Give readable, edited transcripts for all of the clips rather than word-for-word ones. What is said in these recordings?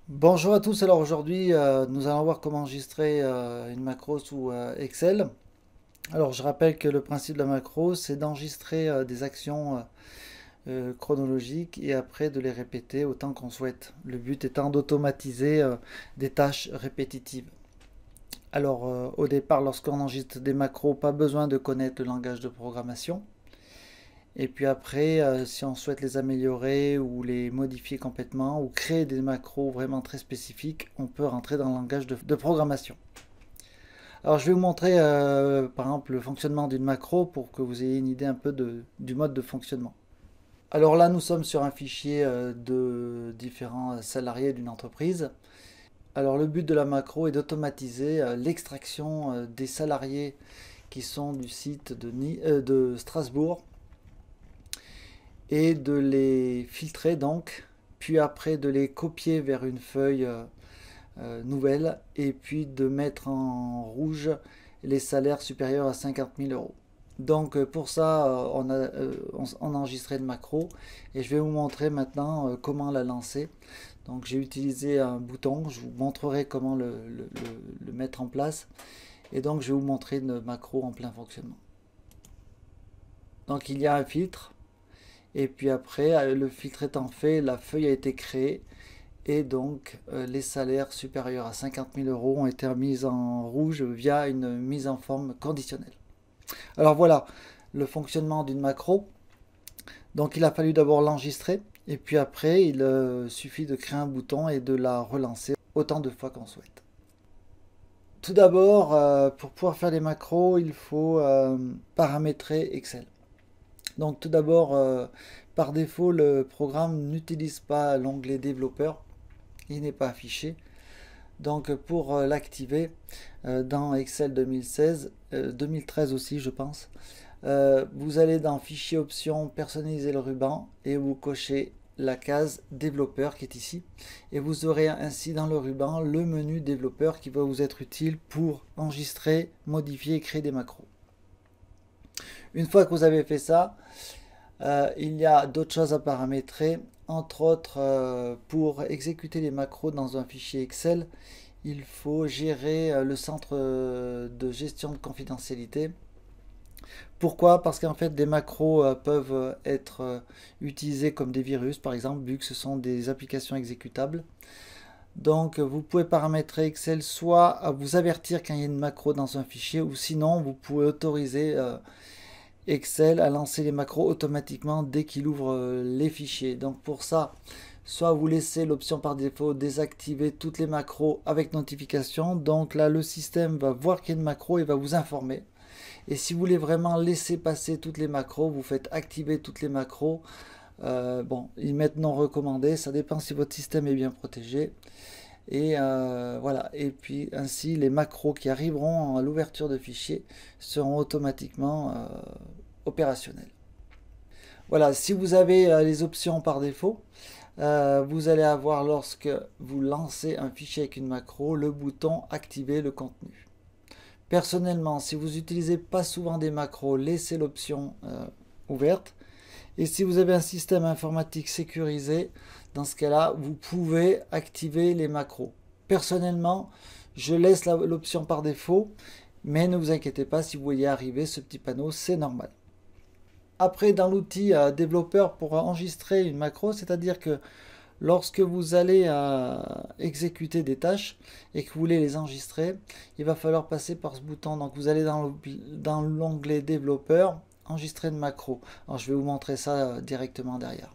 Bonjour à tous, alors aujourd'hui nous allons voir comment enregistrer une macro sous Excel. Alors je rappelle que le principe de la macro c'est d'enregistrer des actions chronologiques et après de les répéter autant qu'on souhaite. Le but étant d'automatiser des tâches répétitives. Alors au départ lorsqu'on enregistre des macros, pas besoin de connaître le langage de programmation. Et puis après, si on souhaite les améliorer ou les modifier complètement ou créer des macros vraiment très spécifiques, on peut rentrer dans le langage de programmation. Alors je vais vous montrer par exemple le fonctionnement d'une macro pour que vous ayez une idée un peu du mode de fonctionnement. Alors là, nous sommes sur un fichier de différents salariés d'une entreprise. Alors le but de la macro est d'automatiser l'extraction des salariés qui sont du site de Strasbourg et de les filtrer donc, puis après de les copier vers une feuille nouvelle et puis de mettre en rouge les salaires supérieurs à 50 000 euros. Donc pour ça, on a enregistré le macro et je vais vous montrer maintenant comment la lancer. Donc j'ai utilisé un bouton, je vous montrerai comment le mettre en place et donc je vais vous montrer une macro en plein fonctionnement. Donc il y a un filtre et puis après, le filtre étant fait, la feuille a été créée et donc les salaires supérieurs à 50 000 euros ont été mis en rouge via une mise en forme conditionnelle. Alors voilà le fonctionnement d'une macro. Donc il a fallu d'abord l'enregistrer et puis après il suffit de créer un bouton et de la relancer autant de fois qu'on souhaite. Tout d'abord, pour pouvoir faire des macros, il faut paramétrer Excel. Donc tout d'abord, par défaut, le programme n'utilise pas l'onglet développeur. Il n'est pas affiché. Donc pour l'activer dans Excel 2016, 2013 aussi je pense, vous allez dans Fichier Options, personnaliser le ruban et vous cochez la case développeur qui est ici. Et vous aurez ainsi dans le ruban le menu développeur qui va vous être utile pour enregistrer, modifier et créer des macros. Une fois que vous avez fait ça, il y a d'autres choses à paramétrer. Entre autres, pour exécuter les macros dans un fichier Excel, il faut gérer le centre de gestion de confidentialité. Pourquoi? Parce qu'en fait, des macros peuvent être utilisés comme des virus, par exemple, vu que ce sont des applications exécutables. Donc, vous pouvez paramétrer Excel soit à vous avertir quand il y a une macro dans un fichier, ou sinon, vous pouvez autoriser Excel à lancer les macros automatiquement dès qu'il ouvre les fichiers. Donc pour ça, soit vous laissez l'option par défaut désactiver toutes les macros avec notification. Donc là, le système va voir qu'il y a une macro et va vous informer. Et si vous voulez vraiment laisser passer toutes les macros, vous faites activer toutes les macros. Bon, ils mettent non recommandé, ça dépend si votre système est bien protégé. Et voilà, et puis ainsi les macros qui arriveront à l'ouverture de fichiers seront automatiquement opérationnels. Voilà, si vous avez les options par défaut, vous allez avoir lorsque vous lancez un fichier avec une macro, le bouton activer le contenu. Personnellement, si vous n'utilisez pas souvent des macros, laissez l'option ouverte. Et si vous avez un système informatique sécurisé, dans ce cas-là, vous pouvez activer les macros. Personnellement, je laisse l'option par défaut, mais ne vous inquiétez pas si vous voyez arriver ce petit panneau, c'est normal. Après, dans l'outil développeur pour enregistrer une macro, c'est-à-dire que lorsque vous allez exécuter des tâches et que vous voulez les enregistrer, il va falloir passer par ce bouton. Donc vous allez dans l'onglet développeur, enregistrer une macro. Alors je vais vous montrer ça directement derrière.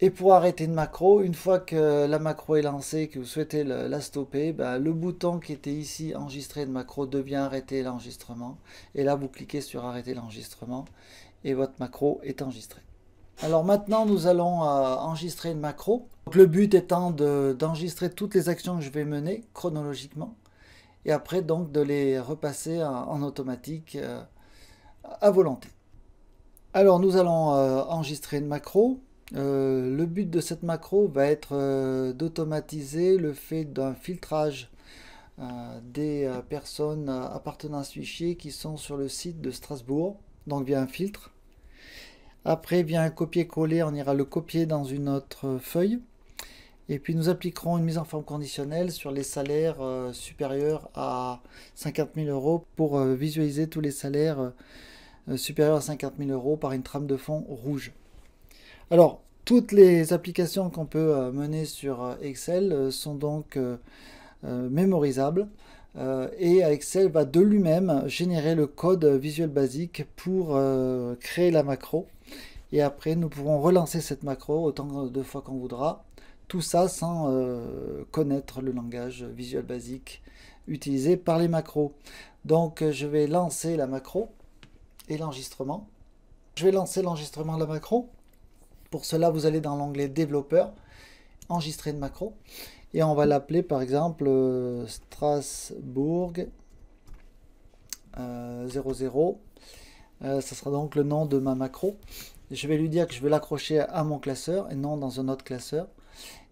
Et pour arrêter une macro, une fois que la macro est lancée et que vous souhaitez la stopper, ben, le bouton qui était ici, enregistrer une macro, devient arrêter l'enregistrement. Et là, vous cliquez sur arrêter l'enregistrement et votre macro est enregistrée. Alors maintenant, nous allons enregistrer une macro. Donc, le but étant d'enregistrer toutes les actions que je vais mener chronologiquement et après donc de les repasser en automatique à volonté. Alors nous allons enregistrer une macro. Le but de cette macro va être d'automatiser le fait d'un filtrage des personnes appartenant à ce fichier qui sont sur le site de Strasbourg, donc via un filtre. Après via un copier-coller, on ira le copier dans une autre feuille. Et puis nous appliquerons une mise en forme conditionnelle sur les salaires supérieurs à 50 000 euros pour visualiser tous les salaires supérieurs à 50 000 euros par une trame de fond rouge. Alors, toutes les applications qu'on peut mener sur Excel sont donc mémorisables. Et Excel va de lui-même générer le code Visual Basic pour créer la macro. Et après, nous pourrons relancer cette macro autant de fois qu'on voudra. Tout ça sans connaître le langage Visual Basic utilisé par les macros. Donc, je vais lancer la macro et l'enregistrement. Je vais lancer l'enregistrement de la macro. Pour cela, vous allez dans l'onglet Développeur, enregistrer une macro. Et on va l'appeler par exemple Strasbourg 00. Ça sera donc le nom de ma macro. Je vais lui dire que je vais l'accrocher à mon classeur et non dans un autre classeur.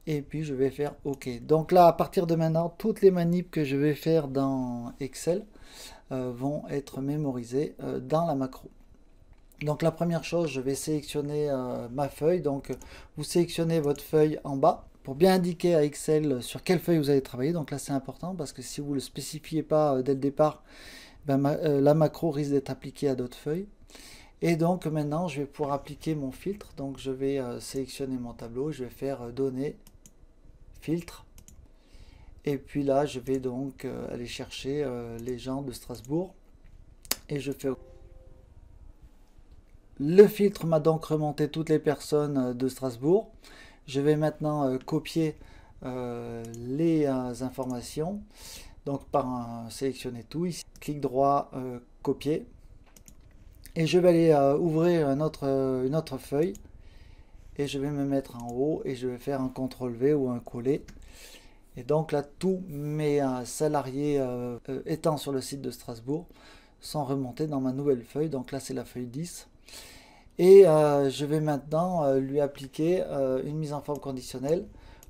Et puis je vais faire OK. Donc là, à partir de maintenant, toutes les manips que je vais faire dans Excel vont être mémorisées dans la macro. Donc la première chose, je vais sélectionner ma feuille. Donc vous sélectionnez votre feuille en bas pour bien indiquer à Excel sur quelle feuille vous allez travailler. Donc là c'est important parce que si vous ne le spécifiez pas dès le départ, la macro risque d'être appliquée à d'autres feuilles. Et donc maintenant je vais pouvoir appliquer mon filtre. Donc je vais sélectionner mon tableau, je vais faire données, filtre. Et puis là je vais donc aller chercher les gens de Strasbourg. Et je fais OK. Le filtre m'a donc remonté toutes les personnes de Strasbourg. Je vais maintenant copier les informations. Donc par sélectionner tout, ici, clic droit, copier. Et je vais aller ouvrir une autre feuille. Et je vais me mettre en haut et je vais faire un CTRL-V ou un coller. Et donc là, tous mes salariés étant sur le site de Strasbourg sont remontés dans ma nouvelle feuille. Donc là, c'est la feuille 10. Et je vais maintenant lui appliquer une mise en forme conditionnelle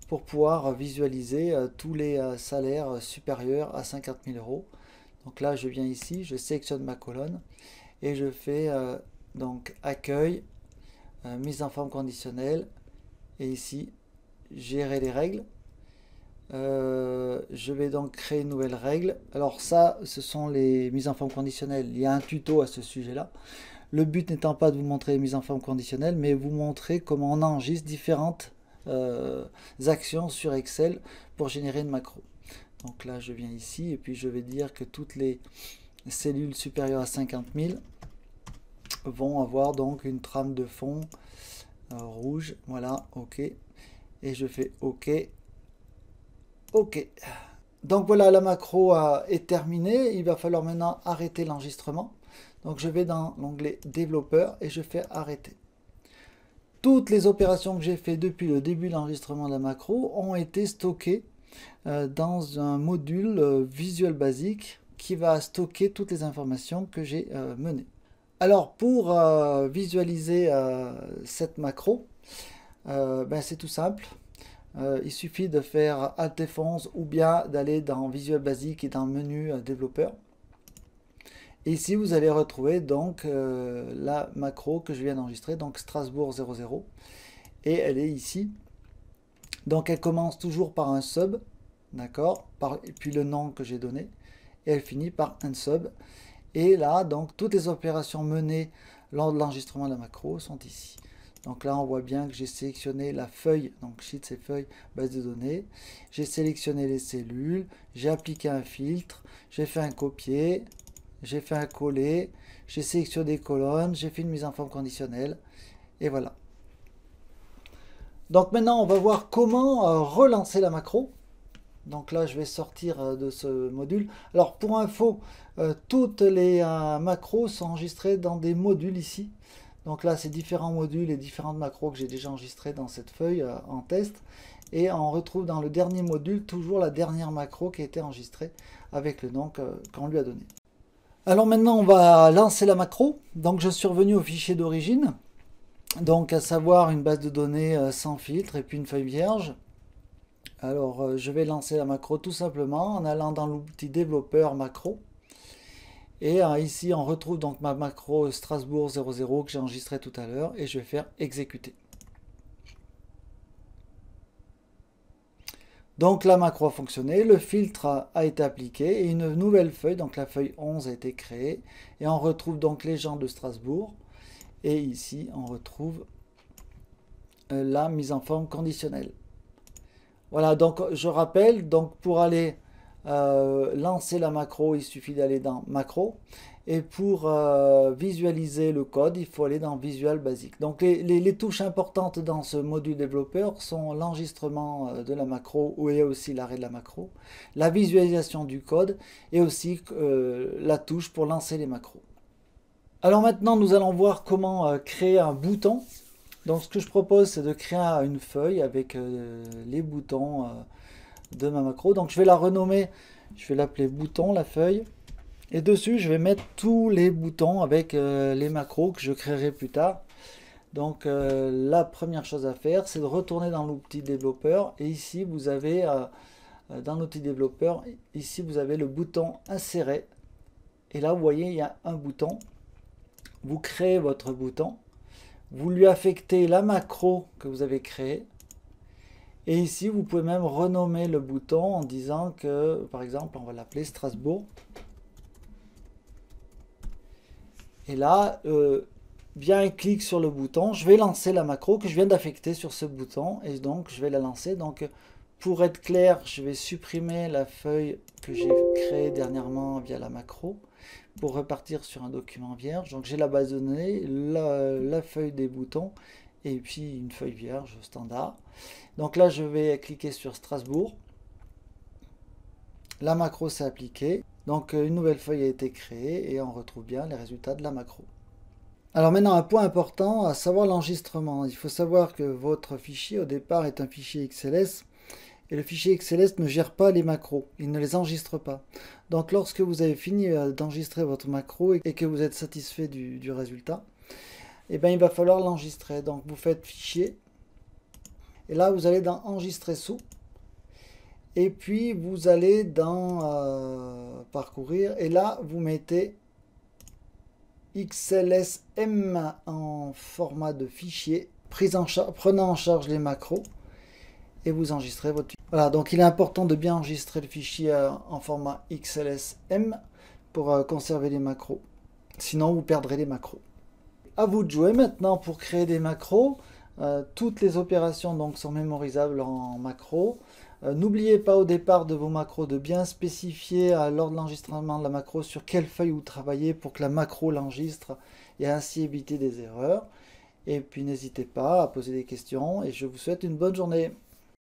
pour pouvoir visualiser tous les salaires supérieurs à 50 000 euros. Donc là, je viens ici, je sélectionne ma colonne et je fais donc accueil, mise en forme conditionnelle et ici, gérer les règles. Je vais donc créer une nouvelle règle. Alors ça, ce sont les mises en forme conditionnelles. Il y a un tuto à ce sujet-là. Le but n'étant pas de vous montrer les mises en forme conditionnelles, mais vous montrer comment on enregistre différentes actions sur Excel pour générer une macro. Donc là, je viens ici et puis je vais dire que toutes les cellules supérieures à 50 000 vont avoir donc une trame de fond rouge. Voilà, OK. Et je fais OK. OK. Donc voilà, la macro est terminée. Il va falloir maintenant arrêter l'enregistrement. Donc je vais dans l'onglet développeur et je fais arrêter. Toutes les opérations que j'ai fait depuis le début de l'enregistrement de la macro ont été stockées dans un module Visual Basic qui va stocker toutes les informations que j'ai menées. Alors pour visualiser cette macro, c'est tout simple. Il suffit de faire Alt F11 ou bien d'aller dans Visual Basic et dans le menu développeur. Et ici, vous allez retrouver donc la macro que je viens d'enregistrer, donc Strasbourg 00. Et elle est ici. Donc elle commence toujours par un sub, d'accord, et puis le nom que j'ai donné. Et elle finit par un sub. Et là, donc toutes les opérations menées lors de l'enregistrement de la macro sont ici. Donc là, on voit bien que j'ai sélectionné la feuille, donc sheet c'est feuille, base de données. J'ai sélectionné les cellules, j'ai appliqué un filtre, j'ai fait un copier. J'ai fait un coller, j'ai sélectionné des colonnes, j'ai fait une mise en forme conditionnelle, et voilà. Donc maintenant, on va voir comment relancer la macro. Donc là, je vais sortir de ce module. Alors pour info, toutes les macros sont enregistrées dans des modules ici. Donc là, c'est différents modules et différentes macros que j'ai déjà enregistrées dans cette feuille en test. Et on retrouve dans le dernier module toujours la dernière macro qui a été enregistrée avec le nom qu'on lui a donné. Alors maintenant, on va lancer la macro. Donc je suis revenu au fichier d'origine. Donc à savoir une base de données sans filtre et puis une feuille vierge. Alors je vais lancer la macro tout simplement en allant dans l'outil développeur macro. Et ici on retrouve donc ma macro Strasbourg 00 que j'ai enregistré tout à l'heure et je vais faire exécuter. Donc la macro a fonctionné, le filtre a été appliqué et une nouvelle feuille, donc la feuille 11 a été créée. Et on retrouve donc les gens de Strasbourg. Et ici, on retrouve la mise en forme conditionnelle. Voilà, donc je rappelle, donc pour aller lancer la macro, il suffit d'aller dans macro. Et pour visualiser le code, il faut aller dans Visual Basic. Donc les touches importantes dans ce module développeur sont l'enregistrement de la macro, où il y a aussi l'arrêt de la macro, la visualisation du code et aussi la touche pour lancer les macros. Alors maintenant, nous allons voir comment créer un bouton. Donc ce que je propose, c'est de créer une feuille avec les boutons de ma macro. Donc je vais la renommer, je vais l'appeler bouton, la feuille. Et dessus, je vais mettre tous les boutons avec les macros que je créerai plus tard. Donc la première chose à faire, c'est de retourner dans l'outil développeur. Et ici, vous avez, dans l'outil développeur, ici, vous avez le bouton insérer. Et là, vous voyez, il y a un bouton. Vous créez votre bouton. Vous lui affectez la macro que vous avez créée. Et ici, vous pouvez même renommer le bouton en disant que, par exemple, on va l'appeler Strasbourg. Et là, bien un clic sur le bouton, je vais lancer la macro que je viens d'affecter sur ce bouton. Et donc, je vais la lancer. Donc, pour être clair, je vais supprimer la feuille que j'ai créée dernièrement via la macro pour repartir sur un document vierge. Donc, j'ai la base de données, la feuille des boutons et puis une feuille vierge standard. Donc là, je vais cliquer sur Strasbourg. La macro s'est appliquée. Donc une nouvelle feuille a été créée et on retrouve bien les résultats de la macro. Alors maintenant, un point important, à savoir l'enregistrement. Il faut savoir que votre fichier au départ est un fichier XLS et le fichier XLS ne gère pas les macros, il ne les enregistre pas. Donc lorsque vous avez fini d'enregistrer votre macro et que vous êtes satisfait du résultat, eh bien, il va falloir l'enregistrer. Donc vous faites fichier et là vous allez dans enregistrer sous. Et puis vous allez dans parcourir et là vous mettez XLSM en format de fichier, prenant en charge les macros et vous enregistrez votre fichier. Voilà, donc il est important de bien enregistrer le fichier en format XLSM pour conserver les macros. Sinon vous perdrez les macros. À vous de jouer maintenant pour créer des macros. Toutes les opérations donc sont mémorisables en macro. N'oubliez pas au départ de vos macros de bien spécifier lors de l'enregistrement de la macro sur quelle feuille vous travaillez pour que la macro l'enregistre et ainsi éviter des erreurs. Et puis n'hésitez pas à poser des questions et je vous souhaite une bonne journée.